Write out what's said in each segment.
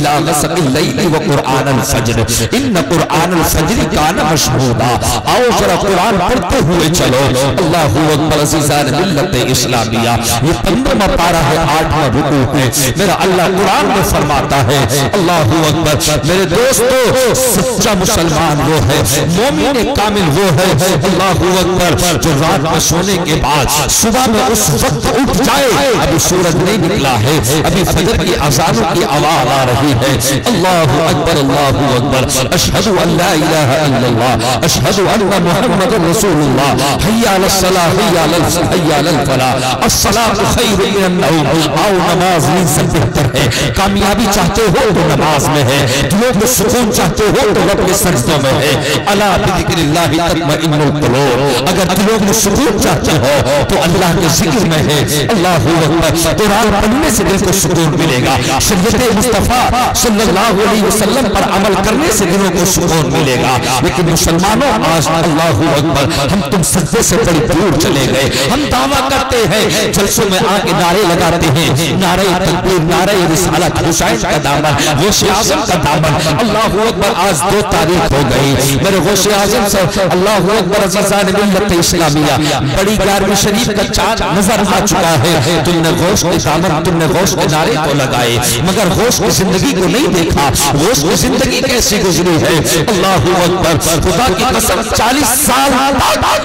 الى غسق اللیل وقرآن الفجر ان قرآن الفجر کان مشہودا. آؤ ذرا قرآن پڑھتے ہوئے چلو. اللہ اکبر. عزیزان ملت اسلامیہ یہ 15واں پارہ ہے 8واں رکوع ہے. میرا اللہ قرآن میں فرماتا ہے اللہ اکبر میرے دوستو سچا مسلمان وہ ہے, مومن کامل وہ ہے اللہ اکبر جو رات میں سونے کے بعد صبح میں اس وقت اٹھ جائے. ابھی سورج نہیں نکلا ہے, ابھی فجر کی اذانوں کی آواز آ رہی ہے. اللہ اکبر اللہ اکبر. اشہد ان لا الہ الا اللہ اشہد ان محمد رسول اللہ. حی علی الصلاۃ حی علی الفلاح الصلاۃ خیر من النوم. آؤ نماز نیند سے بہتر ہے. کامیابی چاہتے ہو تو نماز میں ہے, دلوں میں سکون چاہتے ہو تو رب کے سجدوں میں ہے. الا بذکر اللہ تطمئن القلوب. اگر دلوں میں سکون چاہتے ہو تو اللہ کے ذکر میں ہے. اللہ اکبر. قرآن پڑھنے سے دل کو سکون ملے گا. شریعت مصطفیٰ صلی اللہ علیہ وسلم پر عمل کرنے سے دلوں کو سکون ملے گا. لیکن مسلمانوں آج اللہ اکبر ہم تم سجدے سے بڑی دور چلے گئے. ہم دعویٰ کرتے ہیں جلسوں میں آ کے نعرے لگاتے ہیں, نعرہ تکبیر, نعرہ رسالت, حسین کا دامن, غوث اعظم کا دامن. اللہ اکبر. آج 2 تاریخ ہو گئی میرے غوث اعظم سے اللہ اکبر. عزیزان ملت اسلامیہ بڑی 11ویں شریف کا چاند نظر آ چکا ہے. تم نے غوث کے دامن, تم نے غوث کے نعرے کو لگائے مگر غوث کی زندگی کو نہیں دیکھا. غوث کی زندگی کیسی گزری ہے اللہ اکبر. خدا کی قسم 40 سال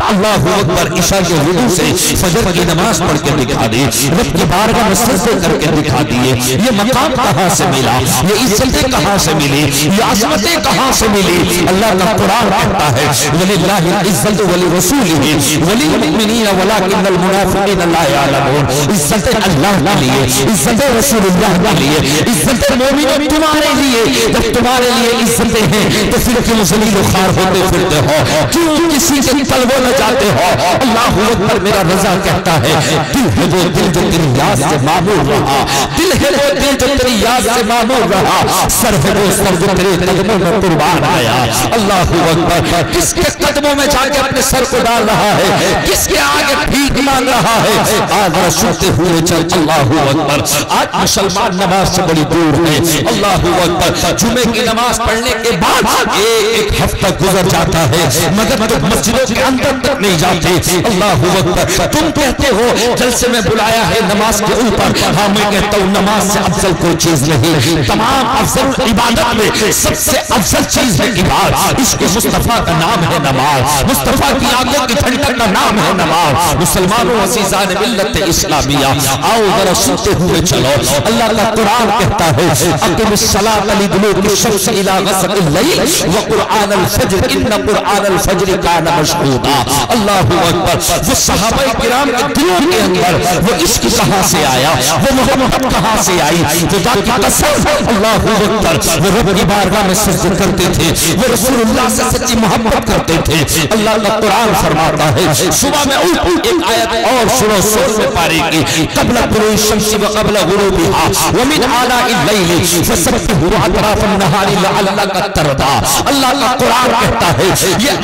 اللہ اکبر عشاء کے وضو سے فجر کی نماز پڑھ کے دکھا دی, رب کی بارگاہ میں سجدے کر کے دکھا دیے. یہ مقام کہاں سے ملا, یہ عزتیں کہاں سے ملی, یہ عظمتیں کہاں سے ملی. اللہ کا قرآن کہتا ہے وَلِلَّهِ الْعِزَّةُ وَلِرَسُولِهِ وَلِلْمُؤْمِنِينَ وَلَكِنَّ الْمُنَافِقِينَ لَا يَعْلَمُونَ. عزت اللہ کے لیے, عزت رسول اللہ کے لیے, عزت مومنوں تمہارے لیے. جب تمہارے لیے عزتیں ہیں تو پھر کیوں ذلیل و خوار ہوتے پھرتے ہو, کیوں کسی کے طلبوں نہ جاتے ہو. اللہ اکبر. میرا رضا کہتا ہے دل ہے وہ دل جو تیری یاد سے معمور رہا, دل ہے وہ دل جو تیری یاد سے معمور رہا, سر ہے وہ سر جو تیرے قدموں میں قربان آیا. اللہ اکبر. کس کے قدموں میں جا کے اپنے سر کو ڈال رہا ہے, کس کے آگے بھیک مانگ رہا ہے. آج سنتے ہوئے چل. اللہ اکبر. آج مسلمان نماز سے بڑی دور ہے. اللہ اکبر. جمعے کی نماز پڑھنے کے بعد ایک ہفتہ گزر جاتا ہے مگر تم مسجدوں کے اندر تک نہیں جاتے. اللہ اکبر. تم کہتے ہو جلسے میں بلایا ہے نماز کے اوپر, ہاں میں کہتا ہوں نماز سے افضل کوئی چیز نہیں. تمام افضل عبادت میں سب سے افضل چیز ہے عبادت. عشق مصطفیٰ کا نام ہے نماز, مصطفیٰ کی آنکھوں کی ٹھنڈک کا نام ہے نماز. مسلمانوں عزیزان ملت اسلامیہ آؤ ذرا سنتے ہوئے چلو. اللہ کا قرآن کہتا ہے اقم الصلاۃ لدلوک الشمس الی غسق اللیل وقرآن الفجر ان قرآن الفجر کان مشہودا. اللہ اکبر. وہ صحابہ کرام کے دلوں کے اندر وہ عشق کہاں سے آیا, وہ محبت کہاں سے آئی. خدا کی قسم اللہ اکبر. وہ رب کی بارگاہ میں سجدے کرتے تھے, وہ رسول اللہ سے سچی محبت کرتے تھے. اللہ کا قرآن فرماتا ہے صبح میں اٹھ ایک آیت اور سنو سور میں پاری کی قبل طلوع الشمس وقبل غروبها ومن آلاء الليل فسبحه اطراف النهار لعلك ترضى. اللہ کا قرآن کہتا ہے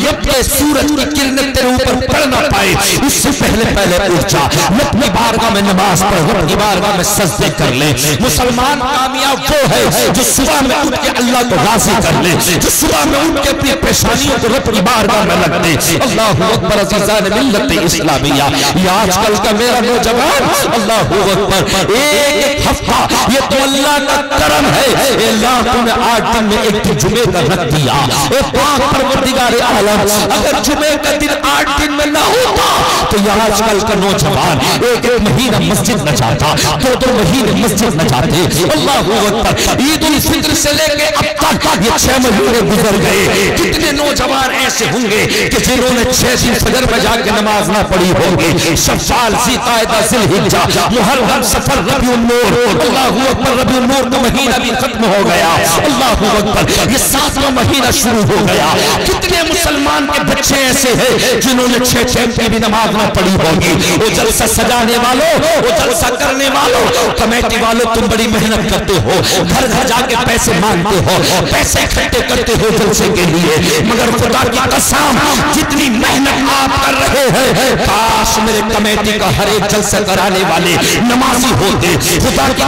جب کہ سورج کی کرنیں تیرے اوپر پڑ نہ پائے اس سے پہلے اٹھ جا, رب کی بارگاہ میں نماز پڑھ, رب کی بارگاہ میں سجدے کر لے. مسلمان کامیاب وہ ہے جو صبح میں اٹھ کے اللہ کو راضی کر لے, جو صبح میں اٹھ کے اپنی پریشانیوں کو رب کی بارگاہ میں رکھ دے. اللہ اکبر. عزیزان ملت اسلامیہ یہ آج کل کا میرا نوجوان اللہ اکبر ایک ہفتہ یہ تو اللہ کا کرم ہے. اللہ تم نے 8 دن میں ایک جمعے کا رکھ دیا. اے پاک پروردگار عالم اگر جمعے کا دن 8 دن میں نہ ہوتا تو یہ آج کل کا نوجوان ایک مہینہ مسجد نہ جاتا, 2 مہینے مسجد نہ جاتے. اللہ اکبر. عید الفطر سے لے کے اب تک یہ 6 مہینے گزر گئے. کتنے نوجوان ایسے ہوں گے کہ جنہوں نے 6 دن فجر میں جا کے نماز نہ پڑھی ہوگی. شوال, ذوالقعدہ, ذوالحجہ, محرم, صفر, ربیع النور. اللہ اکبر. ربیع النور کا مہینہ بھی ختم ہو گیا. اللہ اکبر. یہ 7واں مہینہ شروع ہو گیا. کتنے مسلمان کے بچے ایسے ہیں جنہوں نے 6 ٹائم کی بھی نماز نہ پڑھی ہوگی. وہ جلسہ سجانے والوں, وہ جلسہ کرنے والوں, کمیٹی والوں تم بڑی محنت کرتے ہو, گھر گھر جا کے پیسے مانگتے ہو, پیسے اکٹھے کرتے ہو جلسے کے لیے, مگر خدا کی قسم جتنی محنت آپ کر رہے ہیں کاش میرے کمیٹی کا ہر ایک جلسہ کرانے والے نمازی ہوتے. خدا کی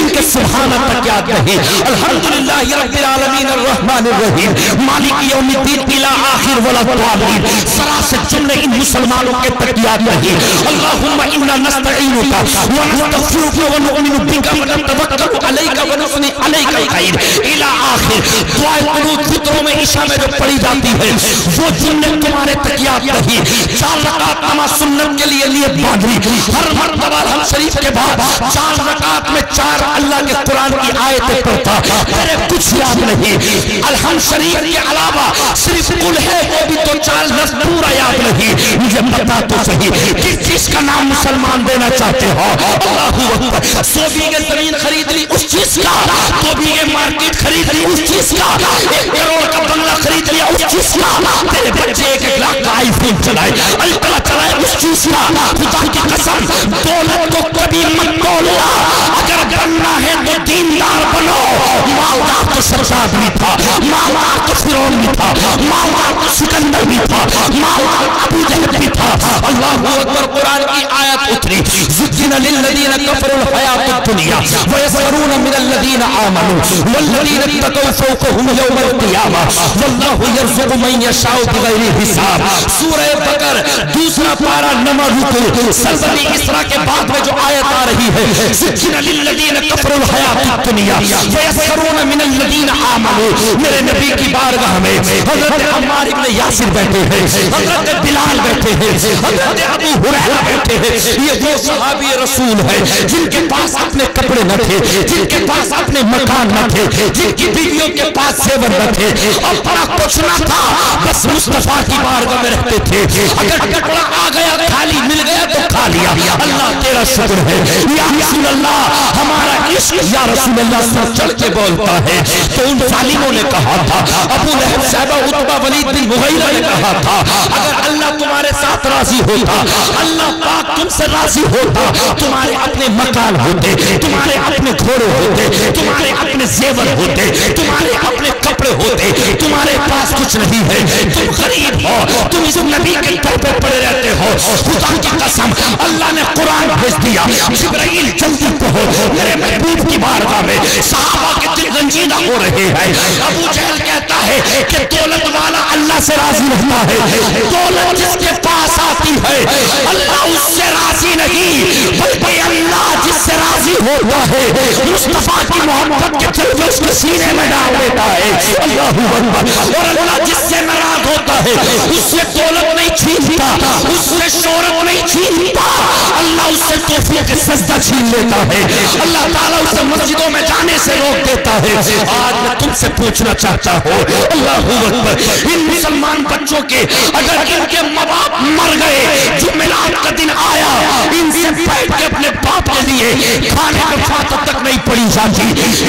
ان کے سبحان تک یاد نہیں. الحمدللہ رب العالمین الرحمن الرحیم مالک یوم الدین الی آخر ولا الضالین، سراسر جملے ان مسلمانوں کے تک یاد نہیں. اللہم انا نستعینک ونستغفرک ونؤمن بک ونتوکل علیک ونثنی علیک الخیر الی آخر. دعائے قنوت فطروں میں عشاء میں جو پڑھی جاتی ہے وہ جملے تمہارے تک یاد نہیں. 4 رکعت نماز سنت کے لیے نیت باندھی، ہر مرتبہ ہم شریف کے بعد 4 رکعت میں 4 اللہ کے قرآن کی آیتیں پڑھتا، تیرے کچھ یاد نہیں. الحمد شریف کے علاوہ صرف قل ہے وہ بھی تو 4 لفظ پورا یاد نہیں. مجھے بتا تو صحیح کس چیز کا نام مسلمان دینا چاہتے ہو؟ اللہ اکبر. 100 بیگھے زمین خرید لی اس چیز کا، 2 بیگھے مارکیٹ خرید لی اس چیز کا، 1 کروڑ کا بنگلہ خرید لیا اس چیز کا، تیرے بچے 1 لاکھ کا آئی فون چلائے، الٹرا چلائے اس چیز کا. خدا کی قسم دولت کو کبھی مت توڑنا. اگر بننا ہے تو دیندار بنو. مالدار تو شداد بھی تھا، مالدار تو فرعون بھی تھا، مالدار تو سکندر بھی تھا، مالدار ابو جہل بھی تھا. اللہ اکبر. قرآن کی آیت اتری زُيِّنَ لِلَّذِينَ كَفَرُوا الْحَيَاةُ الدُّنْيَا وَيَسْخَرُونَ مِنَ الَّذِينَ آمَنُوا وَالَّذِينَ اتَّقَوْا فَوْقَهُمْ يَوْمَ الْقِيَامَةِ وَاللَّهُ يَرْزُقُ مَن يَشَاءُ بِغَيْرِ حِسَاب. سورہ بقر 2 پارہ نمبر رکو. سلسلہ اسراء کے بعد میں جو آیت آ رہی ہے زُيِّنَ لِلَّذِينَ كَفَرُوا الْحَيَاةُ الدُّنْيا وَيَسْخَرُونَ مِنَ الَّذِينَ آمَنُوا. میرے نبی کی بارگاہ میں حضرت عمار ابن یاسر بیٹھے ہیں، حضرت بلال بیٹھے ہیں، حضرت ابو ہریرہ بیٹھے ہیں. یہ وہ صحابی رسول ہے جن کے پاس اپنے کپڑے نہ تھے، جن کے پاس اپنے مکان نہ تھے، جن کی بیویوں کے پاس زیور نہ تھے، اپنا کچھ نہ تھا، بس مصطفیٰ کی بارگاہ میں رہتے تھے. اگر ٹکڑا آ گیا خالی مل گیا تو کھا لیا. اللہ تیرا شکر ہے یا رسول اللہ. ہمارا عشق یا رسول اللہ سر چڑھ کے بولتا ہے. تو ان ظالموں نے کہا تھا، ابو لہب صاحبہ عتبہ ولید بن مغیرہ نے کہا تھا، اگر اللہ تمہارے ساتھ راضی ہوتا، اللہ پاک تم سے راضی ہوتا، تمہارے اپنے مکان ہوتے، تمہارے اپنے گھوڑے ہوتے، تمہارے اپنے زیور ہوتے، تمہارے اپنے کپڑے ہوتے. تمہارے پاس کچھ نہیں ہے، تم غریب ہو، تم اس نبی کے در پہ پڑے رہتے ہو. خدا کی قسم اللہ نے قرآن بھیج دیا، جبرائیل جلدی پہنچو میرے محبوب کی بارگاہ میں. صحابہ کے دل رنجیدہ ہو رہے ہیں. ابو جہل کہتا ہے کہ دولت والا اللہ سے راضی رہتا ہے، دولت جس کے پاس آتی ہے اللہ اس سے راضی نہیں، بلکہ اللہ جس سے راضی ہوتا ہے مصطفیٰ کی محبت کے جلوے اس کے سینے میں ڈال دیتا ہے. اللہ اکبر. اور اللہ جس سے ناراض ہوتا ہے اس سے دولت نہیں چھینتا، اس سے شہرت نہیں چھینتا، اللہ اس سے توفیق سجدہ چھین لیتا ہے. اللہ تعالیٰ اسے مسجدوں میں جانے سے روک دیتا ہے. آج میں تم سے پوچھنا چاہتا ہوں، اللہ اکبر، ان مسلمان بچوں کے اگر ان کے ماں باپ مر گئے، جمعرات کا دن آیا، ان سے بیٹھ کے اپنے باپ کے لیے کھانے کا فاتح تک نہیں پڑی جاتی.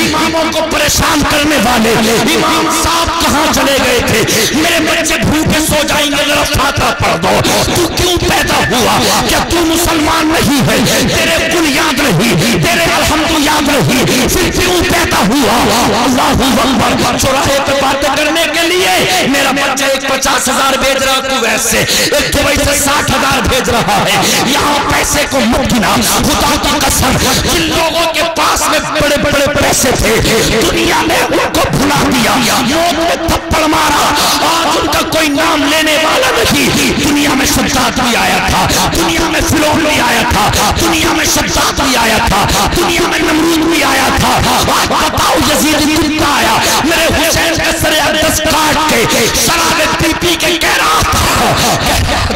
اماموں کو پریشان کرنے والے امام صاحب کہاں چلے گئے تھے؟ میرے بچے بھوکے سو جائیں گے، ذرا فاتحہ پڑھ دو. تو کیوں پیدا ہوا؟ کیا تو مسلمان نہیں ہے؟ تیرے قل یاد نہیں، تیرے الحمد یاد نہیں، پھر کیوں پیدا ہوا؟ اللہ اکبر. چوراہے پہ باتیں کرنے کے لیے میرا بچہ ایک 50,000 بھیج رہا کویت سے، ایک دبئی سے 60,000 بھیج رہا ہے. یہاں پیسے کو مت گنا. خدا کی قسم جن لوگوں کے پاس میں بڑے بڑے پیسے تھے دنیا نے ان کو بھلا دیا، موت میں تھپڑ مارا. آج ان کا کوئی نام لینے والا نہیں. دنیا میں شداد بھی آیا تھا، دنیا میں فرعون بھی آیا تھا، دنیا میں شداد بھی آیا تھا، دنیا میں نمرود بھی آیا تھا. آج بتاؤ یزید کتنا آیا؟ میرے حسین کا سر اقدس کاٹ کے شراب پی پی کے کہہ رہا تھا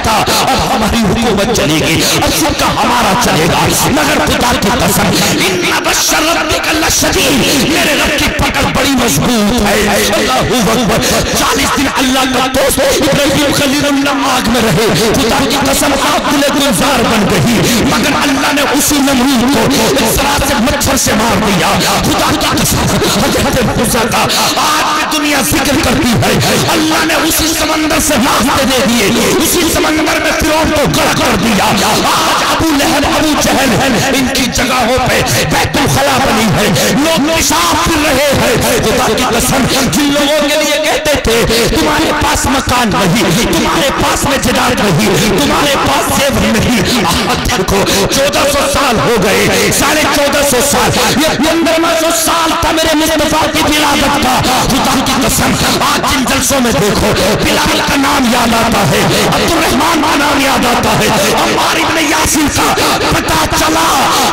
اب ہماری حکومت چلے گی، اب سب کا ہمارا چلے گا. مگر خدا کی قسم ان بشر ربک لشدید، میرے رب کی پکڑ بڑی مضبوط ہے. اللہ اکبر. 40 دن اللہ کا دوست ابراہیم خلیل اللہ آگ میں رہے. خدا کی قسم آگ دل گلزار بن گئی، مگر اللہ نے اسی نمرود کو اس طرح سے مچھر سے مار دیا. خدا کی قسم حضرت موسیٰ کا آج بھی دنیا ذکر کرتی ہے. اللہ نے اسی سمندر سے راستے دے دیے، اسی سمندر میں فرعون کو غرق کر دیا. آج ابو لہب ابو جہل ان کی جگہوں پہ بیت خلا بنی ہے، لوگ پیشاب پھر رہے ہیں، خدا کی قسم جن لوگوں کے لیے کہتے تھے تمہارے پاس مکان نہیں، تمہارے پاس میں جداد نہیں، تمہارے پاس زیور نہیں، دیکھو 1400 سال ہو گئے، 1450 سال، یہ 1500 سال تھا میرے مصطفیٰ کی ولادت کا، خدا کی قسم آج جن جلسوں میں دیکھو بلال کا نام یاد آتا ہے، عبد الرحمن کا نام یاد آتا ہے، عمار ابن یاسر کا پتہ چلا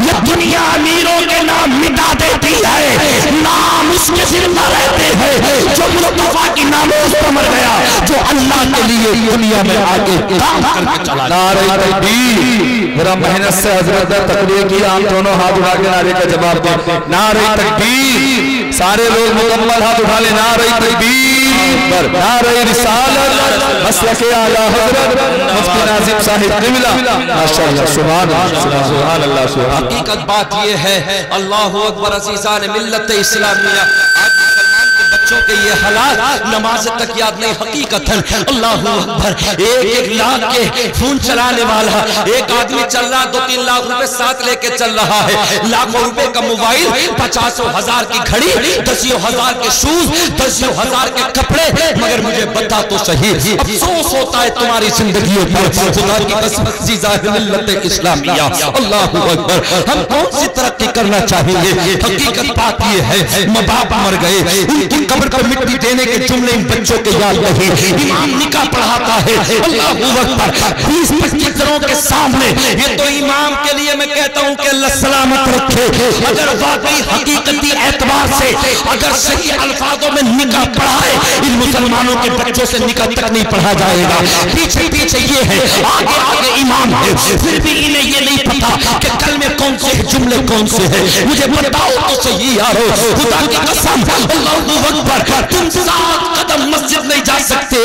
یہ دنیا امیروں کے نام مٹا دیتی ہے، نام اس کے زندہ رہتے ہیں جو مصطفیٰ کی ناموس پر مر گیا، جو اللہ کے لیے دنیا میں آگے کام کر کے چلا۔ نعرہ تکبیر، ذرا محنت سے حضرت تقریر کی، ہم دونوں ہاتھ اٹھا کے نعرے کا جواب دیں۔ نعرہ تکبیر، سارے لوگ مکمل ہاتھ اٹھا لیں۔ نعرہ تکبیر، نعرہ رسالت، مسلک اعلیٰ حضرت مفتی ناظم صاحب قبلہ، ماشاءاللہ سبحان اللہ سبحان اللہ سبحان اللہ۔ حقیقت بات یہ ہے، اللہ اکبر عزیزان ملت اسلامیہ، آج مسلمان کے بچوں کے یہ حالات نماز تک یاد نہیں، حقیقت ہے اللہ اکبر، ایک لاکھ کے فون چلانے والا ایک آدمی چل رہا 2-3 لاکھ روپے ساتھ لے کے چل رہا ہے، لاکھوں روپے کا موبائل، 50,000 کی گھڑی، 10,000 کے شوز، 10,000 کے کپڑے، مگر مجھے بتا تو صحیح افسوس ہوتا ہے تمہاری زندگیوں پر، خدا کی قسم عزیزان ملت اسلامیہ، اللہ اکبر، ہم کون سی ترقی کرنا چاہیں گے؟ حقیقت بات یہ ہے ماں باپ مر گئے، ان کی قبر پر مٹی دینے کے جملے ان بچوں کے یاد نہیں، امام نکاح پڑھاتا ہے، اللہ اکبر، 20-25 گھروں کے سامنے، یہ تو امام کے لیے میں کہتا ہوں کہ اللہ سلامت رکھے، اگر واقعی حقیقتی اعتبار سے اگر صحیح الفاظوں میں نکاح پڑھائے، ان مسلمانوں کے بچوں سے نکاح تک نہیں پڑھا جائے گا، پیچھے پیچھے یہ ہے، آگے آگے امام ہے، پھر بھی انہیں یہ نہیں پتا کہ کلمے کون سے جملے کون سے ہیں، مجھے بتاؤ تو صحیح یارو، خدا کی قسم اللہ اکبر، تم 7 قدم مسجد نہیں جا سکتے،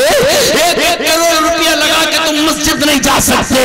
1 کروڑ روپیہ لگا کے تم مسجد نہیں جا سکتے،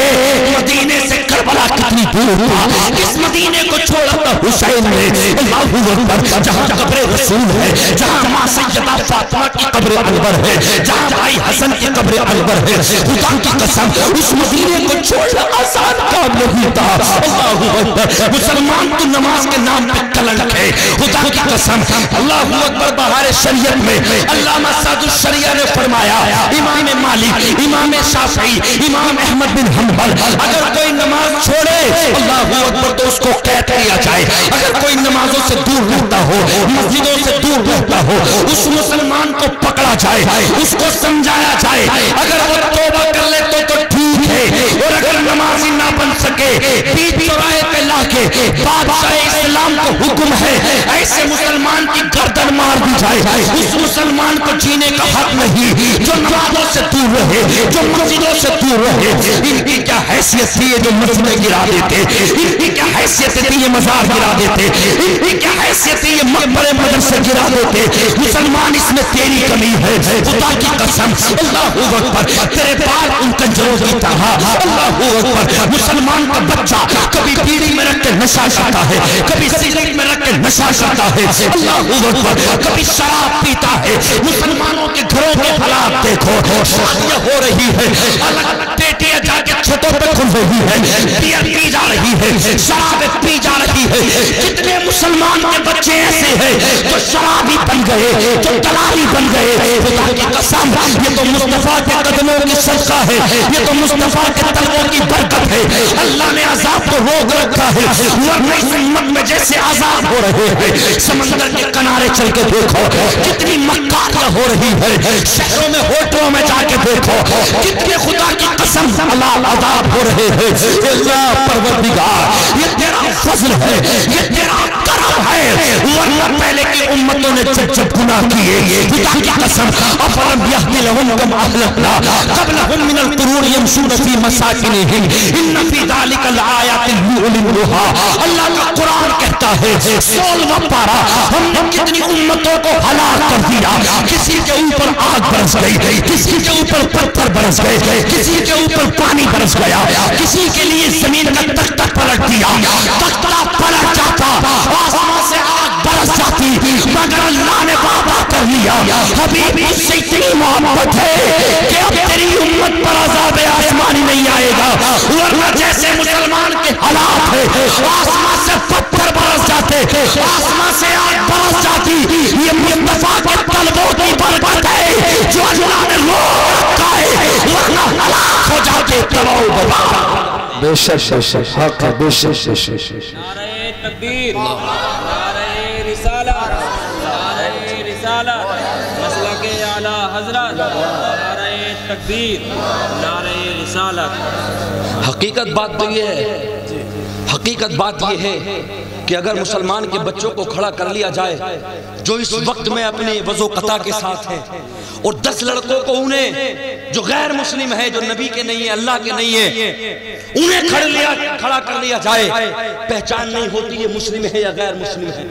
مدینے سے کربلا کتنی دور تھا، اس مدینے کو چھوڑا تھا حسین نے، اللہ اکبر، جہاں قبر رسول ہے، جہاں ماں سیدہ فاطمہ کی قبر انور ہے، جہاں بھائی حسن کی قبر انور ہے، خدا کی قسم اس مدینے کو چھوڑنا آسان کام نہیں تھا، اللہ اکبر، مسلمان تو نماز کے نام پہ کلنک ہے، خدا کی قسم اللہ اکبر، بہار شریعت میں علامہ سعد الشریعہ نے فرمایا، امام مالک، امام شافعی، امام احمد بن حنبل، اگر کوئی نماز چھوڑے اللہ اکبر تو اس کو قید کیا جائے، اگر کوئی نمازوں سے دور رہتا ہو، مسجدوں سے دور رہتا ہو، اس مسلمان کو پکڑا جائے، اس کو سمجھایا جائے، اگر وہ توبہ کر لے تو ٹھیک ہے، اور اگر نمازی نہ بن سکے بیچ چوراہے پہ لا کے بادشاہ اسلام کو حکم ہے ایسے مسلمان کی گردن مار دی جائے، اس مسلمان کو جینے کا حق نہیں، جو نمازوں سے دور رہے، جو مسجدوں سے دور رہے، ان کی کیا حیثیت تھی جو مسجدیں گرا دیتے، ان کی کیا حیثیت تھی یہ مزار گرا دیتے، ان کی کیا حیثیت تھی یہ مقبرے مدرسے گرا دیتے، مسلمان اس میں تیری کمی ہے، خدا کی قسم اللہ اکبر، تیرے بال ان کنجروں کی طرح، اللہ اکبر، مسلمان کا بچہ کبھی بیڑی میں رکھ کے نشہ کرتا ہے، کبھی سگریٹ میں رکھ کے نشہ کرتا ہے، اللہ اکبر، کبھی شراب پیتا ہے، مسلمانوں کے گھروں کے حالات دیکھو، شادیاں ہو رہی ہے، الگ بیٹیاں جا کے چھتوں پہ کھل رہی ہے، بیئر پی جا رہی ہے، شراب پی جا رہی ہے، کتنے مسلمان کے بچے ایسے ہیں جو شرابی بن گئے، جو دلالی بن گئے، خدا کی قسم یہ تو مصطفیٰ کے قدموں کی صدقہ ہے، یہ تو مصطفیٰ کے طلبوں کی برکت ہے، اللہ نے عذاب کو روک رکھا ہے، ورنہ اس امت میں جیسے عذاب ہو رہے ہیں، سمندر کے کنارے چل کے دیکھو کتنی مکاریاں ہو رہی ہے، شہروں میں ہوٹلوں میں جا کے دیکھو کتنے خدا کی قسم اللہ عذاب ہو رہے ہیں، اللہ پروردگار یہ تیرا فضل ہے، یہ تیرا کرم ہے، ورنہ پہلے کی امتوں نے جب گناہ کیے، خدا کی قسم افلم یہدی لہم کم اہلکنا قبلہم من القرون یمشون فی مساکنہم ان فی ذالک الآیات لأولی النہی، اللہ کا قرآن کہتا ہے 16واں پارہ ہم نے کتنی امتوں کو ہلاک کر دیا، کسی کے اوپر آگ برس گئی، کسی کے اوپر پتھر برس گئے، کسی کے اوپر پانی برس گیا، کسی کے لیے زمین کا تختہ پلٹ دیا، تختہ پلٹ جاتا، آسمان سے آگ برس جاتی، مگر اللہ نے وعدہ کر لیا حبیب اس سے اتنی محبت ہے کہ اب تیری امت پر عذاب آسمانی نہیں آئے گا، ورنہ جیسے مسلمان کے حالات ہے آسمان سے پتھر برس جاتے، آسمان سے آگ برس جاتی. یہ مصطفیٰ کے طلبوں کی برکت ہے جو اللہ نے روک رکھا ہے، ورنہ ہلاک ہو جاتے تباہ و برباد. بے شک حق ہے، بے شک. نعرہ تکبیر، نعرہ رسالت، نعرہ رسالت، مسلک اعلیٰ حضرت، نعرہ تکبیر، نعرہ رسالت. حقیقت بات تو یہ ہے، حقیقت بات یہ ہے کہ اگر مسلمان کے بچوں کو کھڑا کر لیا جائے جو اس وقت میں اپنے وضو قطع کے ساتھ ہیں، اور 10 لڑکوں کو انہیں جو غیر مسلم ہے، جو نبی کے نہیں ہے، اللہ کے نہیں ہے، انہیں کھڑا کر لیا جائے، پہچان نہیں ہوتی یہ مسلم ہے یا غیر مسلم ہے.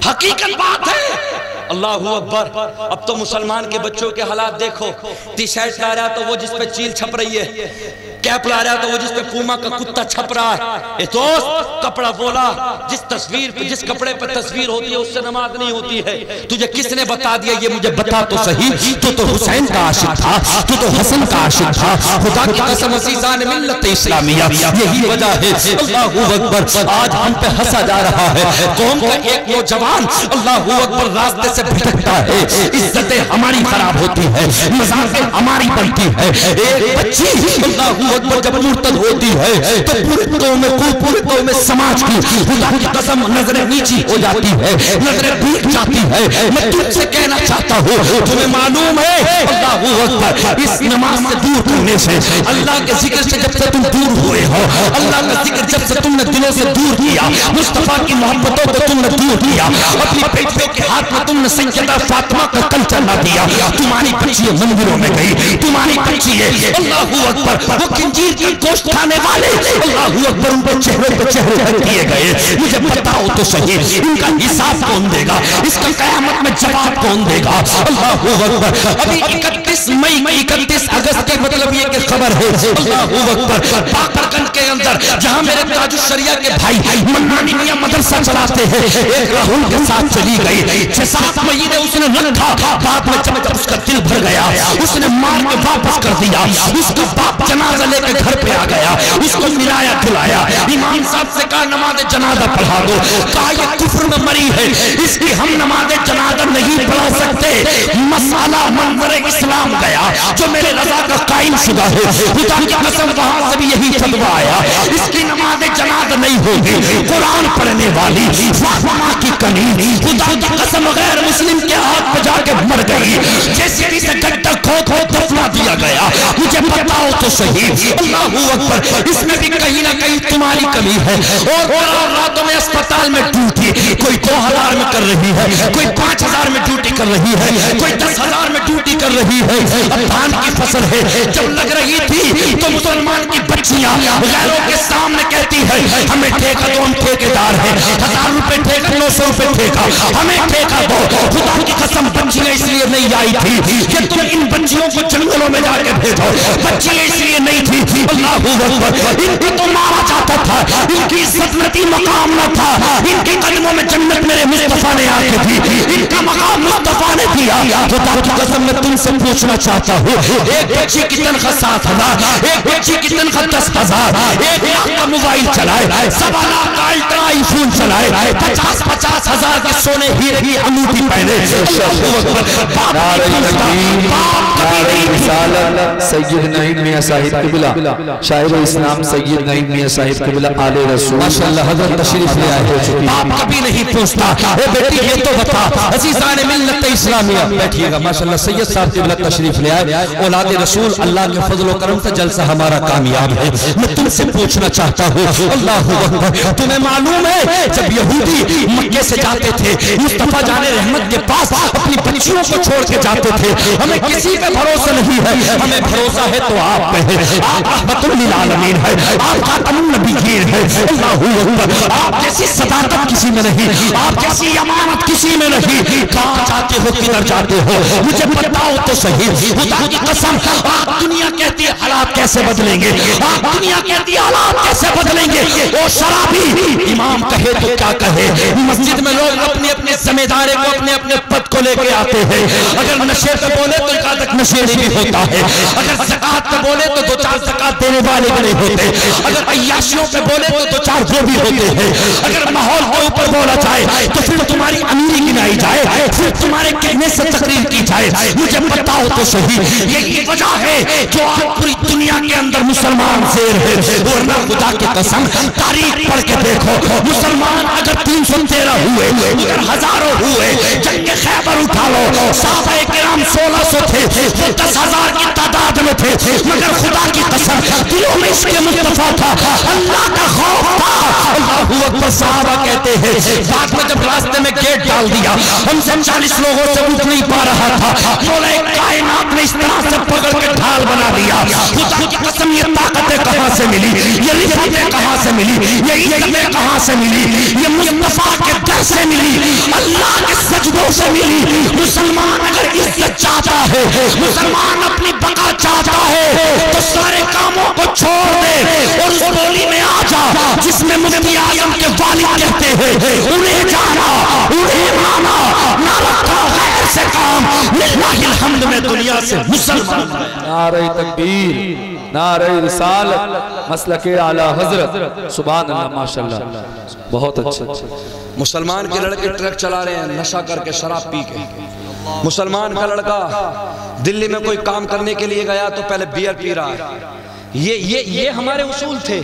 حقیقت بات ہے. اللہ اکبر. اب تو مسلمان کے بچوں کے حالات دیکھو. ٹی شرٹ لا رہا تو وہ جس پہ چیل چھپ رہی ہے، کیپ لا رہا تو وہ جس پہ پوما کا کتا چھپ رہا ہے. اے دوست، کپڑا بولا جس تصویر پہ، جس کپڑے پہ تصویر ہوتی ہے اس سے نماز نہیں ہوتی ہے. تجھے کس نے بتا دیا؟ یہ مجھے بتا تو صحیح. تو حسین کا عاشق تھا، تو حسن کا عاشق تھا. خدا کی قسم عزیزان ملت اسلامیہ، یہی وجہ ہے اللہ اکبر آج ہم پہ ہنسا جا رہا ہے. قوم کا ایک نوجوان اللہ اکبر راستے سے بھٹکتا ہے، عزتیں ہماری خراب ہوتی ہے، مذاقیں ہماری بنتی ہے. ایک بچی اللہ اکبر جب مرتد ہوتی ہے تو پورے قوم سماج کی خدا کی قسم نظریں نیچی ہو جاتی ہے، نظریں بھیگ جاتی ہے. میں تجھ سے کہنا چاہتا ہوں، تمہیں معلوم ہے اللہ اکبر اس نماز سے دور کرنے سے، اللہ کے ذکر سے جب سے تم دور ہوئے ہو، اللہ کا ذکر جب سے تم نے دلوں سے دور کیا، مصطفیٰ کی محبتوں کو تم نے دور کیا، اپنی بیٹیوں کے ہاتھ میں تم نے سیدہ فاطمہ کا کلچر نہ دیا، تمہاری بچیاں مندروں میں گئی، تمہاری بچیاں اللہ اکبر وہ کنجیر کی گوشت کھانے والے اللہ اکبر ان کو چہرے پہ چہرے رکھ دیے گئے. مجھے بتاؤ تو صحیح ان کا حساب کون دے گا؟ اس کا قیامت میں جواب کون دے گا؟ اللہ اکبر. ابھی 31 مئی 31 اگست کے مطلب یہ کہ خبر ہے اللہ اکبر باقرگنج کے اندر جہاں میرے تاج الشریعہ کے بھائی منانی میاں مدرسہ چلاتے ہیں، ایک راہل کے ساتھ چلی گئی. 6-7 مہینے اس نے رکھا، بعد میں جب اس کا دل بھر گیا اس نے مار کے واپس کر دیا. اس کا باپ جنازہ لے کے گھر پہ آ گیا، اس کو ملایا دھلایا، امام صاحب سے کہا نماز جنازہ پڑھا دو. کہا یہ کفر میں مری ہے، اس کی ہم نماز جنازہ نہیں پڑھا سکتے. مسئلہ منظر اسلام گیا جو میرے رضا کا قائم شدہ ہے، خدا کی قسم وہاں سے بھی یہی فتویٰ آیا اس کی نماز جنازہ نہیں ہوگی. قرآن پڑھنے والی فاطمہ کی کنی خدا کی قسم غیر مسلم کے ہاتھ پہ جا کے مر گئی، جیسے سے گڈھا کھود دفنا دیا گیا. مجھے بتاؤ تو صحیح اللہ اکبر اس میں بھی کہیں نہ کہیں تمہاری کمی ہے. اور راتوں میں اسپتال میں ڈیوٹی کوئی 2000 میں کر رہی ہے، کوئی 5000 میں ڈیوٹی کر رہی ہے، کوئی 10,000 میں ڈیوٹی کر رہی ہے. اب دھان کی فصل ہے، جب لگ رہی تھی تو مسلمان کی بچیاں غیروں کے سامنے کہتی ہے ہمیں ٹھیکہ دو، ہم ٹھیکیدار ہیں، 1000 روپے ٹھیکہ، 900 روپے ٹھیکہ، ہمیں ٹھیکہ دو. خدا کی قسم بچیاں اس لیے نہیں آئی تھی کہ تم ان بچیوں کو جنگلوں میں جا کے بھیجو، بچیاں اس لیے نہیں تھی اللہ اکبر ان کو تو مارا جاتا تھا، ان کی عزت مقام نہ تھا، ان کے قدموں میں جنت میرے مصطفیٰ نے آ کے دی، ان کا مقام مصطفیٰ نے دیا. خدا کی قسم میں تم سے پوچھنا چاہتا ہوں، ایک بچی کی تنخواہ 7,000، ایک بچی کی تنخواہ 10,000، 1 لاکھ کا موبائل چلائے، 1.25 لاکھ کا الٹرا آئی فون چلائے، 50 ہزار کے سونے ہیرے کی انگوٹھی پہنے. سید نعیم میاں صاحب قبلہ شاعر اسلام سید نعیم میاں صاحب قبلہ آل رسول ماشاءاللہ حضرت تشریف لے آئے. باپ کبھی نہیں پوچھتا اے بیٹی یہ تو بتا. عزیزان ملت اسلامیہ بیٹھیے گا. ماشاءاللہ سید صاحب قبلہ تشریف لے آئے. اولاد رسول اللہ کے فضل و کرم سے جلسہ ہمارا کامیاب ہے. میں تم سے پوچھنا چاہتا ہوں اللہ اکبر تمہیں معلوم ہے جب یہودی مکے سے جاتے تھے مصطفیٰ جان رحمت کے پاس اپنی بچیوں کو چھوڑ کے جاتے تھے، ہمیں کسی پہ بھروسہ نہیں ہے، ہمیں بھروسہ ہے تو آپ پہ ہے. آپ رحمت للعالمین ہے، آپ خاتم النبیین ہے. اللہ اکبر آپ جیسی صداقت کسی میں نہیں، آپ جیسی امانت کسی میں نہیں. کہاں جاتے ہو، کدھر جاتے ہو، مجھے بتاؤ تو صحیح. خدا کی قسم آپ دنیا کہتی ہے حالات کیسے بدلیں گے، آپ دنیا کہتی ہے حالات کیسے بدلیں گے. وہ شرابی امام کہے تو کیا کہے، مسجد میں لوگ اپنے اپنے ذمہ دارے کو اپنے اپنے پد کو لے کے آتے ہیں. اگر نشے پہ بولے تو ایک آدھک نشیڑی بھی ہوتا ہے، اگر زکاة پہ بولے تو 2-4 زکاة دینے والے بنے ہوتے ہیں، اگر عیاشیوں پہ بولے تو 2-4 جو بھی ہوتے ہیں، اگر ماحول کے اوپر بولے بولا جائے تو پھر تمہاری امیری گنائی جائے, پھر تمہارے کہنے سے تقریر کی جائے. مجھے بتاؤ تو صحیح یہی وجہ ہے جو آج پوری دنیا کے اندر مسلمان زیر ہے. ورنہ خدا کی قسم تاریخ پڑھ کے دیکھو, مسلمان اگر 313 ہوئے, اگر ہزاروں ہوئے, جنگ خیبر اٹھا لو, صحابہ کرام 1600 تھے, وہ 10,000 کی تعداد میں تھے, مگر خدا کی قسم دلوں میں اس کے مصطفیٰ تھا, اللہ کا خوف تھا. اللہ اکبر. صحابہ کہتے ہیں بعد میں جب راستے میں گیٹ ڈال دیا, ہم سے 40 لوگوں سے اٹھ نہیں پا رہا تھا, مولا کائنات نے اس طرح سے پکڑ کے ڈھال بنا دیا. خدا کی قسم یہ طاقتیں کہاں سے ملی, یہ رفعتیں کہاں سے ملی, یہ عزتیں کہاں سے ملی, یہ مصطفیٰ کے در سے ملی, اللہ کے سجدوں سے ملی. مسلمان اگر عزت چاہتا ہے, مسلمان اپنی بقا چاہتا ہے, تو سارے کاموں کو چھوڑ دے اور اس ٹولی میں آ جا جس میں مفتی اعظم کے والد کہتے ہیں انہیں جانا, انہیں مانا, نہ رکھا غیر سے کام, للہ الحمد میں دنیا سے مسلمان. نعرہ تکبیر, نعرہ رسالت, مسلک اعلیٰ حضرت. سبحان اللہ, ماشاءاللہ, بہت اچھا. مسلمان کے لڑکے ٹرک چلا رہے ہیں نشہ کر کے, شراب پی کے. مسلمان کا لڑکا دلی میں کوئی کام کرنے کے لیے گیا تو پہلے بیئر پی رہا ہے. یہ ہمارے اصول تھے.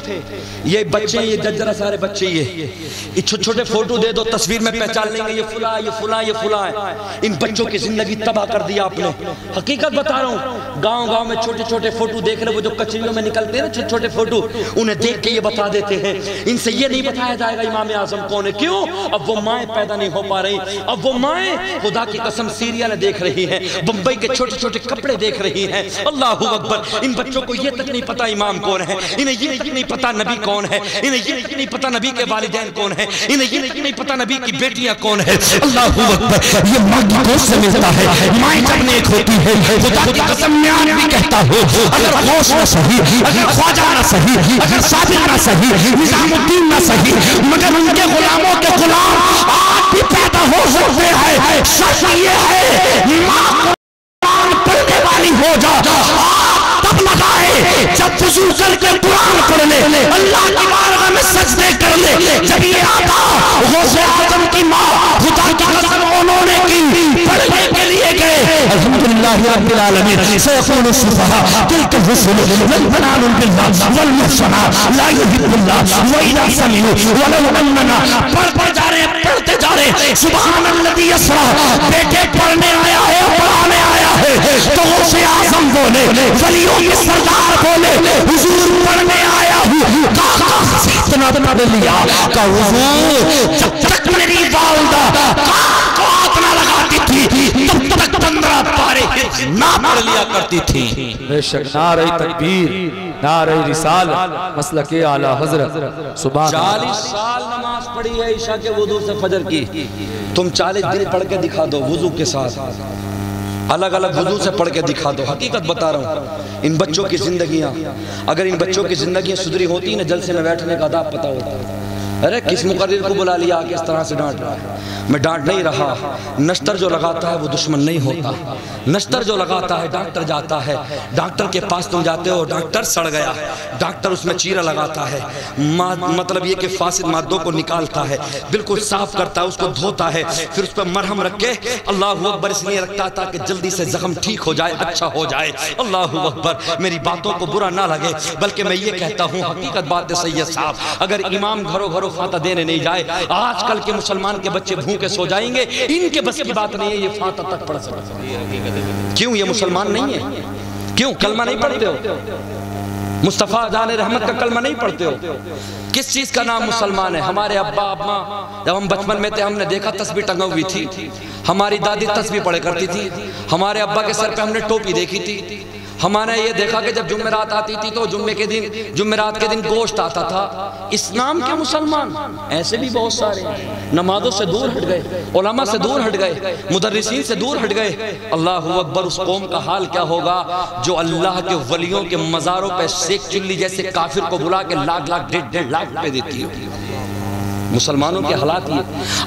یہ بچے, یہ ججرہ سارے بچے, یہ چھوٹے چھوٹے فوٹو دے دو, تصویر میں پہچان لیں گے یہ فلاں, یہ فلاں, یہ فلاں ہے. ان بچوں کی زندگی تباہ کر دیا آپ نے. حقیقت بتا رہا ہوں, گاؤں گاؤں میں چھوٹے چھوٹے فوٹو دیکھ رہے, وہ جو کچریوں میں نکلتے ہیں نا چھوٹے چھوٹے فوٹو, انہیں دیکھ کے یہ بتا دیتے ہیں. ان سے یہ نہیں بتایا جائے گا امام اعظم کون ہے. کیوں؟ اب وہ مائیں پیدا نہیں ہو پا رہی, اب وہ مائیں خدا کی قسم سیریل دیکھ رہی ہیں, بمبئی کے چھوٹے چھوٹے کپڑے دیکھ رہی ہیں. اللہ اکبر. ان بچوں کو یہ تک نہیں پتا امام کون ہے, انہیں یہ نہیں پتا نبی کون ہے, انہیں یہ نہیں پتا نبی کے والدین کون ہے, انہیں یہ نہیں پتا نبی کی بیٹیاں کون ہے. اللہ اکبر. یہ ماں کی گوشت سے ملتا ہے, مائیں جب نیک ہوتی ہے, خدا کی قسم میں آج بھی کہتا ہوں, اگر غوث نہ صحیح, اگر خواجہ نہ صحیح, اگر صادق نہ صحیح, نظام الدین نہ صحیح, مگر ان کے غلاموں کے غلام آج بھی پیدا ہو سکتے ہیں. شرط یہ ہے ماں قرآن پڑھنے والی ہو جا, تب لگائے جب وضو کر کے قرآن پڑھ لے, اللہ کی بارگاہ میں سجدے کر لے. جب یہ آتا غوث اعظم کی ماں خدا کی قسم انہوں نے کی, پڑھنے کے لیے گئے. الحمدللہ رب العالمین. سيقول السفهاء تلك الرسل من بنان بالله والمحصنات لا يحب الله واذا سمعوا ولو اننا. پڑھتے جا رہے سبحان الذي يسرى. بیٹے پڑھنے آیا ہے, پڑھانے آیا ہے, تو غوث اعظم بولے, ولیوں کے سردار بولے, حضور پڑھنے آیا ہوں. اتنا پڑھ لیا کہ حضور جب تک میری والدہ کان کو ہاتھ نہ لگاتی تھی تب تک 15 پارے نہ پڑھ لیا کرتی تھی. بے شک. نعرہ تکبیر, نعرہ رسالت, مسلک اعلیٰ حضرت. سبحان 40 سال نماز پڑھی ہے عشاء کے وضو سے فجر کی, تم 40 دن پڑھ کے دکھا دو وضو کے ساتھ, الگ الگ وضو سے پڑھ کے دکھا دو. حقیقت بتا رہا ہوں, ان بچوں کی زندگیاں, اگر ان بچوں کی زندگیاں سدھری ہوتی نا, جلسے میں بیٹھنے کا آداب پتا ہوتا. ارے کس مقرر کو بلا لیا کہ اس طرح سے ڈانٹ رہا ہے. میں ڈانٹ نہیں رہا. نشتر جو لگاتا ہے وہ دشمن نہیں ہوتا. نشتر جو لگاتا ہے, ڈاکٹر جاتا ہے, ڈاکٹر کے پاس تم جاتے ہو, ڈاکٹر سڑ گیا, ڈاکٹر اس میں چیرہ لگاتا ہے, مطلب یہ کہ فاسد مادوں کو نکالتا ہے, بالکل صاف کرتا ہے, اس کو دھوتا ہے, پھر اس پر مرہم رکھ کے اللہ اکبر اس لیے رکھتا تھا کہ جلدی سے زخم ٹھیک ہو جائے, اچھا ہو جائے. اللہ اکبر. میری باتوں کو برا نہ لگے, بلکہ میں یہ کہتا ہوں حقیقت بات ہے سید صاحب, اگر امام گھروں گھروں فاتح دینے نہیں جائے, آج کل کے مسلمان کے بچے بھوکے سو جائیں گے. ان کے بس کی بات نہیں ہے یہ فاتح تک پڑھ سکتے. کیوں؟ یہ مسلمان نہیں ہے. کیوں کلمہ نہیں پڑھتے ہو؟ مصطفیٰ جان رحمت کا کلمہ نہیں پڑھتے ہو؟ کس چیز کا نام مسلمان ہے؟ ہمارے ابا ابا جب ہم بچپن میں تھے ہم نے دیکھا تسبیح ٹنگا ہوئی تھی, ہماری دادی تسبیح پڑھے کرتی تھی, ہمارے ابا کے سر پہ ہم نے ٹوپی دیکھی تھی, ہم نے یہ دیکھا کہ جب جمعرات آتی تھی تو جمعرات کے دن گوشت آتا تھا. اسلام کے مسلمان ایسے بھی بہت سارے نمازوں سے دور ہٹ گئے, علماء سے دور ہٹ گئے, مدرسین سے دور ہٹ گئے. اللہ اکبر. اس قوم کا حال کیا ہوگا جو اللہ کے ولیوں کے مزاروں پہ سیک چلی جیسے کافر کو بلا کے لاکھ لاکھ 1.5 لاکھ روپے دیتی ہے. مسلمانوں کے حالات یہ،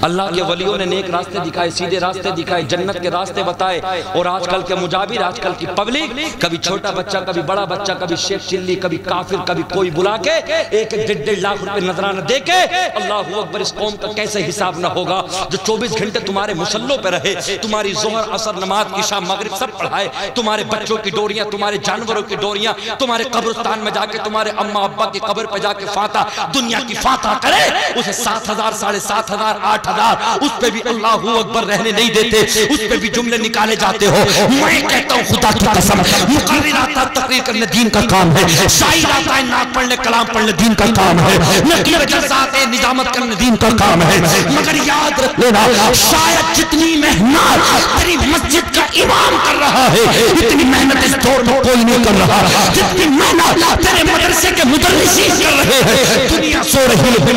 اللہ کے ولیوں نے نیک راستے دکھائے، سیدھے راستے دکھائے، جنت کے راستے بتائے، اور آج کل کے مجابر، آج کل کی پبلک، کبھی چھوٹا بچہ، کبھی بڑا بچہ، کبھی شیخ چلی، کبھی کافر، کبھی کوئی بلا کے 1-1.5 لاکھ روپے نذرانہ دے کے، اللہ اکبر، اس قوم کا کیسے حساب نہ ہوگا جو 24 گھنٹے تمہارے مسلوں پہ رہے، تمہاری ظہر، عصر، نماز، عشاء، مغرب سب پڑھائے، تمہارے بچوں کی ڈوریاں، تمہارے جانوروں کی ڈوریاں، تمہارے قبرستان میں جا کے، تمہارے اماں ابا کی قبر پہ جا کے فاتح، دنیا کی فاتح کرے، اسے 7,000 7,500 8,000 اس پہ بھی اللہ اکبر رہنے نہیں دیتے، اس پہ بھی جملے نکالے جاتے ہو۔ میں کہتا ہوں خدا کی قسم، مقرر آتا تقریر کرنے دین کا کام ہے، شاعر آتا ہے نعت پڑھنے، کلام پڑھنے دین کا کام ہے، نقیب جلسہ آتے ہیں نظامت کرنے دین کا کام ہے، مگر یاد رکھ لینا شاید جتنی محنت تیری مسجد کا امام کر رہا ہے اتنی محنت اس دور میں کوئی نہیں کر رہا، جتنی محنت تیرے مدرسے کے مدرسین کر رہے ہیں، دنیا سو رہی ہے،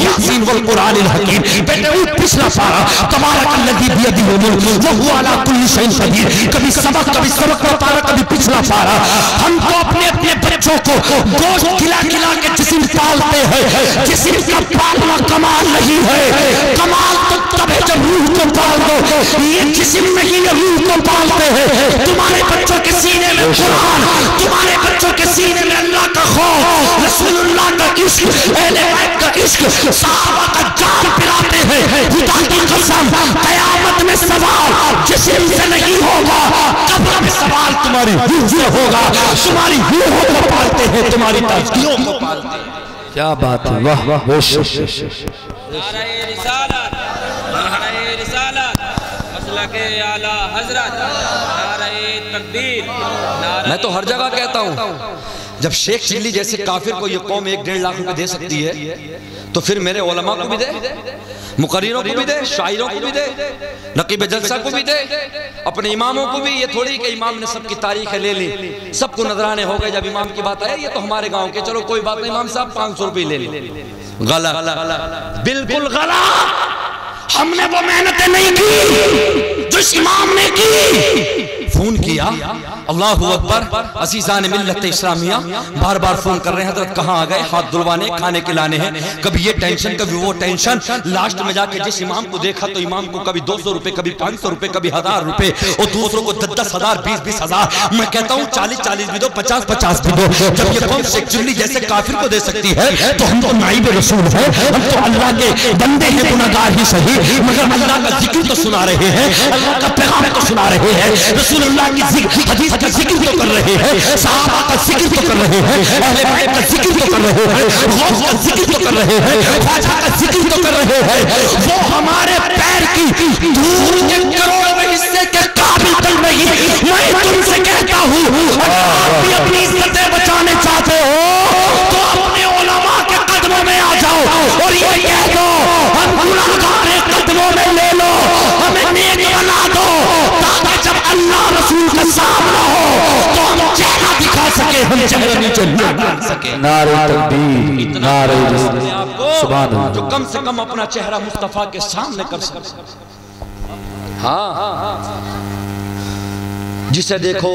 یاسین والقرآن الحکیم، بیٹے اٹھ پچھلا پارا، تبارک الذی بیدہ الملک وہو علی کل شیء قدیر، کبھی سبق کا پارا، کبھی پچھلا پارا۔ ہم تو اپنے بچوں کو گوشت کھلا کھلا کے جسم پالتے ہیں، جسم کا پالنا کمال نہیں ہے، کمال تو تب ہے جب روح کو پال دو، یہ جسم نہیں ہے، روح کو پالتے ہیں۔ تمہارے بچوں کے سینے میں قرآن، تمہارے بچوں کے سینے میں اللہ کا خوف، رسول اللہ کا عشق، اہل بیت کا عشق، صحابہ کا جان پلاتے ہیں۔ خدا کی قسم قیامت میں سوال جسم سے نہیں ہوگا، قبر میں سوال تمہاری روح سے ہوگا، تمہاری روحوں کو پالتے ہیں، تمہاری تازکیوں کو پالتے ہیں۔ کیا بات ہے، واہ واہ، نعرہ رسالت، نعرہ رسالت، مسلک اعلیٰ حضرت، نعرہ تکبیر، میں تو ہر جگہ کہتا ہوں جب شیخ چلی جیسے کافر کو یہ قوم 1-1.5 لاکھ روپے دے سکتی ہے تو پھر میرے علماء کو بھی دے، مقرروں کو بھی دے، شاعروں کو بھی دے، نقیب جلسہ کو بھی دے، اپنے اماموں کو بھی۔ یہ تھوڑی کہ امام نے سب کی تاریخیں لے لی، سب کو نظرانے ہو گئے جب امام کی بات آئے، یہ تو ہمارے گاؤں کے، چلو کوئی بات نہیں، امام صاحب 500 روپے لے لیں۔ غلط، بالکل غلط، ہم نے وہ محنتیں نہیں کی جو اس امام نے کی۔ فون کیا، اللہ اکبر، عزیزان ملت اسلامیہ بار بار فون کر رہے ہیں، حضرت کہاں آ گئے، ہاتھ دلوانے، کھانے کھلانے ہیں، کبھی یہ ٹینشن کبھی وہ ٹینشن، لاسٹ میں جا کے جس امام کو دیکھا تو امام کو کبھی 200 روپے، کبھی 500 روپے، کبھی 1000 روپے، اور دوسروں کو 10,000 20,000۔ میں کہتا ہوں 40 بھی دو، 50 بھی دو۔ جب یہ قوم شیخ چلی جیسے کافر کو دے سکتی ہے تو ہم تو نائب رسول ہیں، ہم تو اللہ کے بندے ہیں، گناہگار ہی صحیح، مگر اللہ کا ذکر تو سنا رہے ہیں، اللہ کا پیغام تو سنا رہے ہیں، رسول اللہ کی حدیث کا ذکر تو کر رہے ہیں، صحابہ کا ذکر تو کر رہے ہیں، اہل بیت کا ذکر تو کر رہے ہیں، غوث کا ذکر تو کر رہے ہیں، خواجہ کا ذکر تو کر رہے ہیں۔ وہ ہمارے پیر کی دھول کے کروڑویں حصے کے قابل تک نہیں۔ میں تم سے کہتا ہوں اگر آپ بھی اپنی عزتیں بچانے چاہتے ہو تو اپنے علماء کے قدموں میں آ جاؤ اور یہ کہہ دو ہم گناہگار ہیں، قدموں میں لے لو، ہمیں نیک بنا دو، تاکہ جب اللہ رسول کا سامنا ہو تو ہم چہرہ دکھا سکے، ہم چہرہ نیچے نہ ڈال سکے۔ نعرہ تکبیر، نعرہ سبحان اللہ، جو کم سے کم اپنا چہرہ مصطفیٰ کے سامنے کر سکے۔ ہاں، جسے دیکھو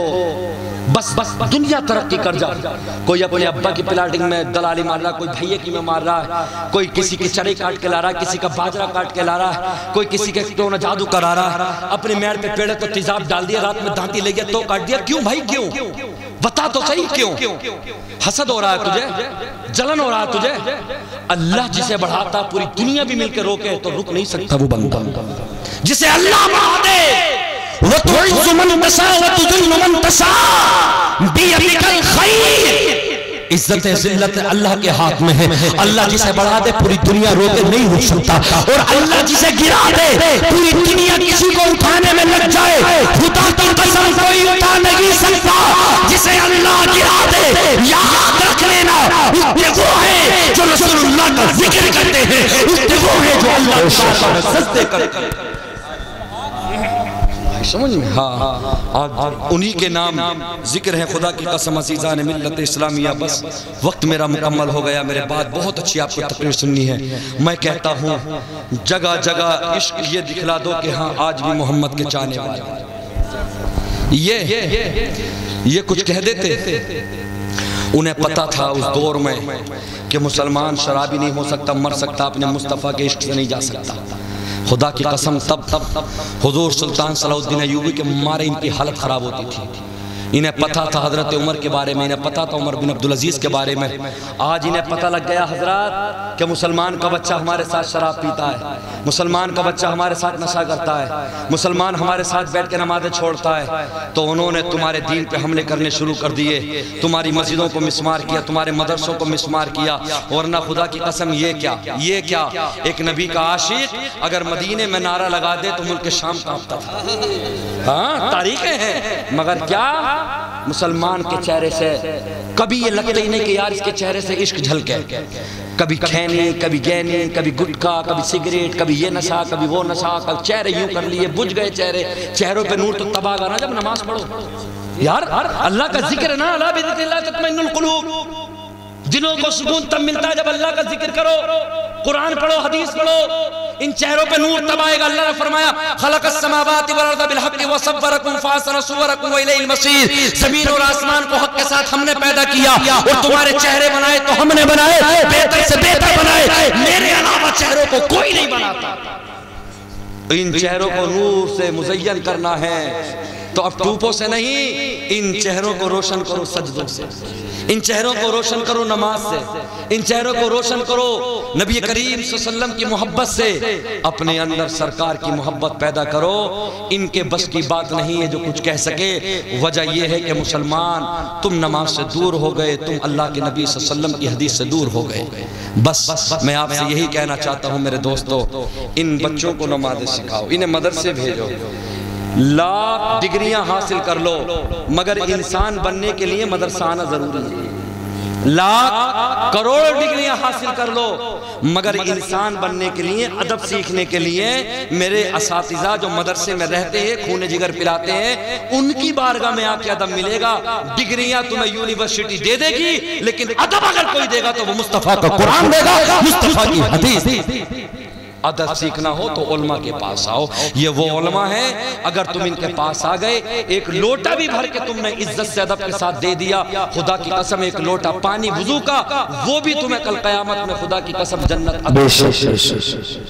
بس دنیا ترقی کر جا، کوئی اپنے ابا کی پلاٹنگ میں دلالی مار رہا، کوئی بھائیے کی میں مار رہا ہے، کوئی کسی کی چڑھائی کاٹ کے لا رہا ہے، کسی کا باجرہ کاٹ کے لا رہا ہے، کوئی کسی کے ٹونا جادو کرا رہا ہے، اپنے میڑ پہ پیڑے تو تیزاب ڈال دیا، رات میں دانتی لے گیا تو کاٹ دیا۔ کیوں بھائی، کیوں؟ بتا تو صحیح کیوں؟ حسد ہو رہا ہے تجھے، جلن ہو رہا ہے تجھے؟ اللہ جسے بڑھاتا پوری دنیا بھی مل کے روکے تو رک نہیں سکتا وہ بندہ، جسے اللہ بڑھا دے وَتُعِزُّ مَن تَشَاءُ وَتُذِلُّ مَن تَشَاءُ بِيَدِكَ الْخَيْرُ۔ عزت ذلت اللہ کے ہاتھ میں ہے، اللہ جسے بڑھا دے پوری دنیا روکے نہیں رک سکتا، اور اللہ جسے گرا دے پوری دنیا کسی کو اٹھانے میں لگ جائے، خدا کی قسم کوئی اٹھا نہیں سکتا۔ جسے اللہ گرا دے یاد رکھ لینا، اس وہ ہے جو رسول اللہ کا ذکر کرتے ہیں، اس وہ ہے جو اللہ کے سامنے سجدے کرتے ہیں۔ سمجھ میں؟ ہاں، انہی کے نام ذکر ہیں، خدا کی قسم عزیزان ملت اسلامیہ۔ بس وقت میرا مکمل ہو گیا، میرے بعد بہت اچھی آپ کو تقریر سننی ہے۔ میں کہتا ہوں جگہ جگہ عشق یہ دکھلا دو کہ ہاں آج بھی محمد کے چاہنے والے یہ کچھ کہہ دیتے، انہیں پتا تھا اس دور میں کہ مسلمان شرابی نہیں ہو سکتا، مر سکتا، اپنے مصطفیٰ کے عشق سے نہیں جا سکتا۔ خدا کی قسم تب حضور سلطان صلاح الدین ایوبی کے مارے ان کی حالت خراب ہوتی تھی۔ انہیں پتا تھا حضرت عمر کے بارے میں، انہیں پتا تھا عمر بن عبدالعزیز کے بارے میں۔ آج انہیں پتا لگ گیا حضرات کہ مسلمان کا بچہ ہمارے ساتھ شراب پیتا ہے، مسلمان کا بچہ ہمارے ساتھ نشہ کرتا ہے، مسلمان ہمارے ساتھ بیٹھ کے نمازیں چھوڑتا ہے، تو انہوں نے تمہارے دین پہ حملے کرنے شروع کر دیے، تمہاری مسجدوں کو مسمار کیا، تمہارے مدرسوں کو مسمار کیا۔ ورنہ خدا کی قسم یہ کیا ایک نبی کا عاشق اگر مدینے میں نعرہ لگا دے تو ملک شام کانپتا تھا۔ ہاں تاریخیں ہیں، مگر کیا مسلمان کے چہرے سے کبھی یہ لگتا ہی نہیں کہ یار اس کے چہرے سے عشق جھلکے۔ کبھی کھینی، کبھی گینی، کبھی گٹکا، کبھی سگریٹ، کبھی یہ نشہ، کبھی وہ نشہ، کبھی چہرے یوں کر لیے، بجھ گئے چہرے، چہروں پہ نور تو تب آگا نا جب نماز پڑھو۔ یار اللہ کا ذکر ہے نا، الا بذکر اللہ تطمئن القلوب، دلوں کو سکون تب ملتا ہے جب اللہ کا ذکر کرو، قرآن پڑھو، حدیث پڑھو، ان چہروں پہ نور تب آئے گا۔ اللہ نے فرمایا خلق السماوات والارض بالحق وصورکم فاحسن صورکم والیہ المصیر، زمین اور آسمان کو حق کے ساتھ ہم نے پیدا کیا اور تمہارے چہرے بنائے تو ہم نے بنائے، بہتر سے بہتر بنائے، میرے علاوہ چہروں کو کوئی نہیں بناتا۔ ان چہروں کو نور سے مزین کرنا ہے تو اب ٹوپوں سے نہیں، ان چہروں کو روشن کرو سجدوں سے، ان چہروں کو روشن کرو نماز سے، ان چہروں کو روشن کرو نبی کریم صلی اللہ علیہ وسلم کی محبت سے، اپنے اندر سرکار کی محبت پیدا کرو۔ ان کے بس کی بات نہیں ہے جو کچھ کہہ سکے، وجہ یہ ہے کہ مسلمان تم نماز سے دور ہو گئے، تم اللہ کے نبی صلی اللہ علیہ وسلم کی حدیث سے دور ہو گئے۔ بس میں آپ سے یہی کہنا چاہتا ہوں میرے دوستو، ان بچوں کو نمازیں سکھاؤ، انہیں مدرسے بھیجو، لاکھ ڈگریاں حاصل کر لو مگر انسان بننے کے لیے مدرسہ آنا ضروری ہے۔ لاکھ کروڑ ڈگریاں حاصل کر لو مگر انسان بننے کے لیے، ادب سیکھنے کے لیے میرے اساتذہ جو مدرسے میں رہتے ہیں، خون جگر پلاتے ہیں، ان کی بارگاہ میں آ کے ادب ملے گا۔ ڈگریاں تمہیں یونیورسٹی دے دے گی لیکن ادب اگر کوئی دے گا تو وہ مصطفیٰ کا قرآن دے گا، مصطفیٰ کی حدیث۔ ادب سیکھنا ہو تو علماء کے پاس آؤ، یہ وہ علماء ہیں اگر تم ان کے پاس آ گئے، ایک لوٹا بھی بھر کے تم نے عزت سے ادب کے ساتھ دے دیا، خدا کی قسم ایک لوٹا پانی وضو کا وہ بھی تمہیں کل قیامت میں خدا کی قسم جنت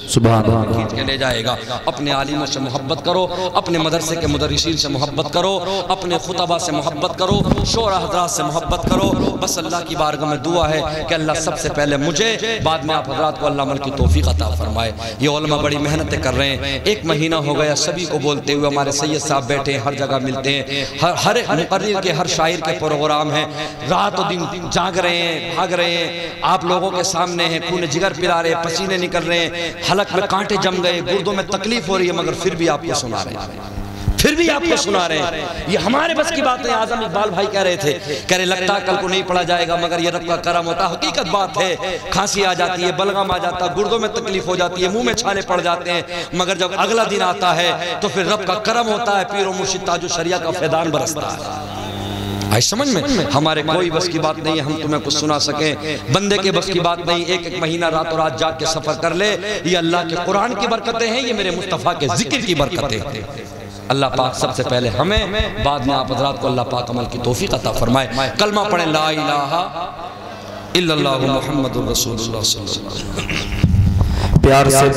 سبحان اللہ کھینچ کے لے جائے گا۔ اپنے عالموں سے محبت کرو، اپنے مدرسے کے مدرسین سے محبت کرو، اپنے خطبہ سے محبت کرو، شورا حضرات سے محبت کرو۔ بس اللہ کی بارگاہ میں دعا ہے کہ اللہ سب سے پہلے مجھے، بعد میں آپ حضرات کو اللہ عمل کی توفیق عطا فرمائے۔ یہ علماء بڑی محنتیں کر رہے ہیں، ایک مہینہ ہو گیا سبھی کو بولتے ہوئے، ہمارے سید صاحب بیٹھے ہیں، ہر جگہ ملتے ہیں، ہر مقرر کے ہر شاعر کے پروگرام ہیں، رات و دن جاگ رہے ہیں، بھاگ رہے ہیں، آپ لوگوں کے سامنے ہیں، خون جگر پلا رہے ہیں، پسینے نکل رہے ہیں، حلق میں کانٹے جم گئے، گردوں میں تکلیف ہو رہی ہے، مگر پھر بھی آپ کو سنا رہے ہیں، پھر بھی آپ کو سنا رہے ہیں۔ یہ ہمارے بس کی بات ہے۔ اعظم اقبال بھائی کہہ رہے تھے، کہہ رہے لگتا کل کو نہیں پڑھا جائے گا مگر یہ رب کا کرم ہوتا۔ حقیقت بات ہے، کھانسی آ جاتی ہے، بلغم آ جاتا ہے، گردوں میں تکلیف ہو جاتی ہے، منہ میں چھالے پڑ جاتے ہیں، مگر جب اگلا دن آتا ہے تو پھر رب کا کرم ہوتا ہے، پیر و مرشد تاج و شریعہ کا فیضان برستا ہے۔ آئی سمجھ میں؟ ہمارے کوئی بس کی بات نہیں ہے ہم تمہیں کچھ سنا سکیں، بندے کے بس کی بات نہیں، ایک ایک مہینہ رات و رات جاگ کے سفر کر لے۔ یہ اللہ کے قرآن کی برکتیں ہیں، یہ میرے مصطفیٰ کے ذکر کی برکتیں ہیں۔ اللہ پاک سب سے پہلے ہمیں، بعد میں آپ حضرات کو اللہ پاک عمل کی توفیق عطا فرمائے۔ کلمہ پڑھیں لا الہ الا اللہ محمد الرسول اللہ صلی اللہ علیہ وسلم، پیار سے